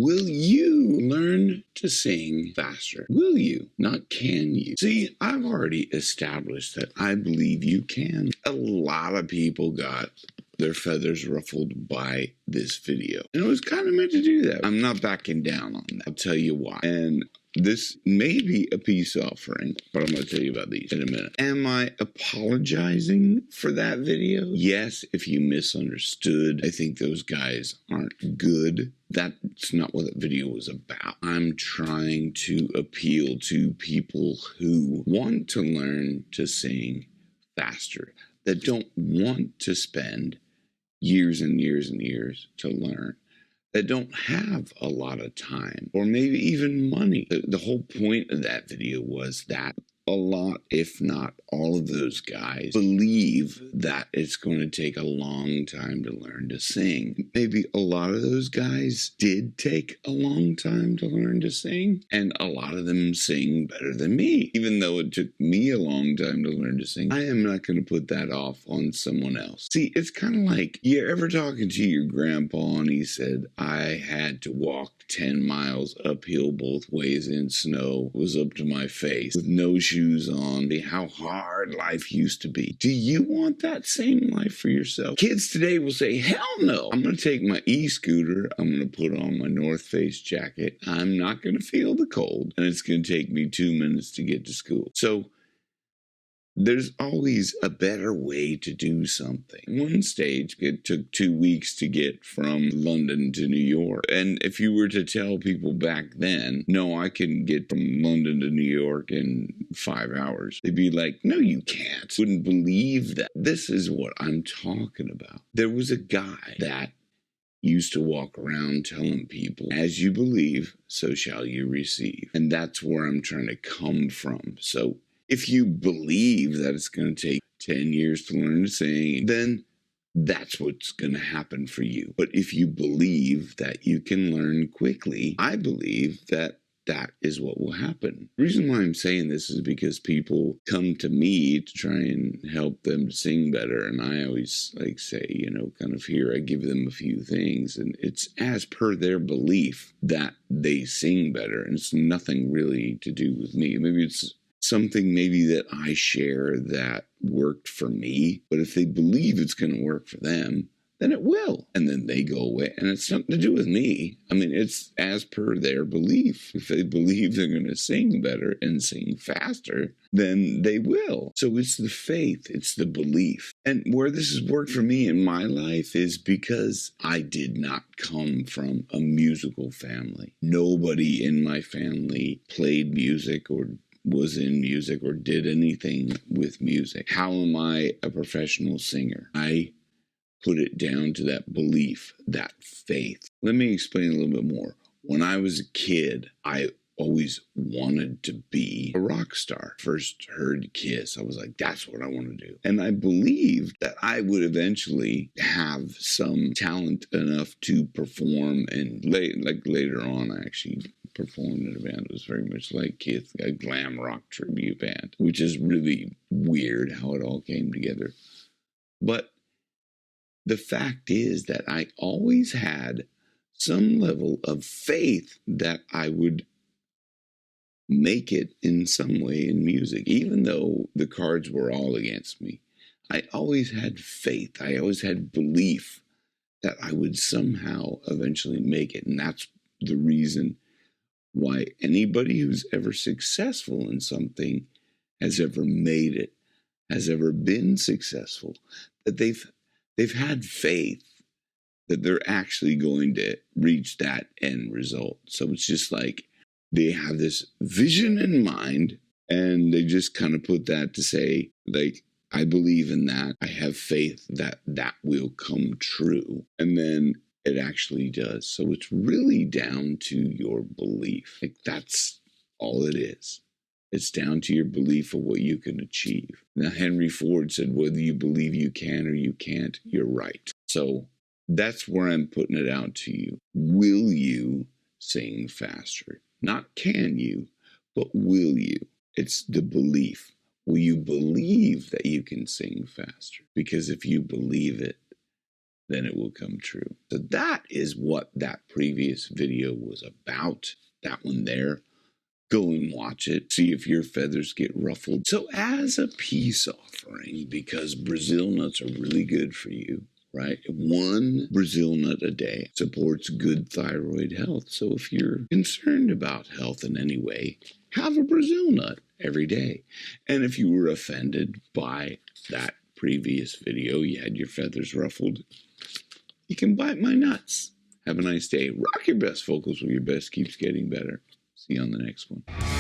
Will you learn to sing faster? Will you? Not can you. See, I've already established that I believe you can. A lot of people got their feathers ruffled by this video. And it was kind of meant to do that. I'm not backing down on that. I'll tell you why. And this may be a peace offering, but I'm going to tell you about these in a minute. Am I apologizing for that video? Yes, if you misunderstood. I think those guys aren't good. That's not what that video was about. I'm trying to appeal to people who want to learn to sing faster, that don't want to spend years and years and years to learn, that don't have a lot of time or maybe even money. The whole point of that video was that a lot, if not all of those guys, believe that it's going to take a long time to learn to sing. Maybe a lot of those guys did take a long time to learn to sing, and a lot of them sing better than me. Even though it took me a long time to learn to sing, I am not going to put that off on someone else. See, it's kind of like you're ever talking to your grandpa and he said, I had to walk 10 miles uphill both ways in snow. It was up to my face with no shoes on. How hard life used to be. Do you want that same life for yourself? Kids today will say, hell no. I'm going to take my e-scooter. I'm going to put on my North Face jacket. I'm not going to feel the cold. And it's going to take me 2 minutes to get to school. So there's always a better way to do something. One stage, it took 2 weeks to get from London to New York. And if you were to tell people back then, no, I can get from London to New York in 5 hours, they'd be like, no, you can't. Wouldn't believe that. This is what I'm talking about. There was a guy that used to walk around telling people, as you believe, so shall you receive. And that's where I'm trying to come from. So if you believe that it's going to take 10 years to learn to sing, then that's what's going to happen for you. But if you believe that you can learn quickly, I believe that that is what will happen. The reason why I'm saying this is because people come to me to try and help them sing better. And I always say, kind of here, I give them a few things. And it's as per their belief that they sing better. And it's nothing really to do with me. Maybe it's something that I share that worked for me. But if they believe it's going to work for them, then it will. And then they go away. And it's nothing to do with me. I mean, it's as per their belief. If they believe they're going to sing better and sing faster, then they will. So it's the faith. It's the belief. And where this has worked for me in my life is because I did not come from a musical family. Nobody in my family played music or was in music or did anything with music. How am I a professional singer? I put it down to that belief, that faith. Let me explain a little bit more. When I was a kid, I always wanted to be a rock star. First heard Kiss, I was like, that's what I want to do. And I believed that I would eventually have some talent enough to perform. And later on, I actually performed in a band. It was very much like Kiss, a glam rock tribute band, which is really weird how it all came together. But the fact is that I always had some level of faith that I would make it in some way in music, even though the cards were all against me. I always had faith. I always had belief that I would somehow eventually make it. And that's the reason why anybody who's ever successful in something has ever made it, has ever been successful, that they've had faith that they're actually going to reach that end result. So it's just like they have this vision in mind and they just kind of put that to say, I believe in that. I have faith that that will come true. And then it actually does. So it's really down to your belief. That's all it is. It's down to your belief of what you can achieve. Now, Henry Ford said, whether you believe you can or you can't, you're right. So that's where I'm putting it out to you. Will you sing faster? Not can you, but will you? It's the belief. Will you believe that you can sing faster? Because if you believe it, then it will come true. So that is what that previous video was about. That one there. Go and watch it. See if your feathers get ruffled. So as a peace offering, because Brazil nuts are really good for you, right? One Brazil nut a day supports good thyroid health. So if you're concerned about health in any way, have a Brazil nut every day. And if you were offended by that previous video, you had your feathers ruffled, you can bite my nuts. Have a nice day. Rock your best vocals where your best keeps getting better. See you on the next one.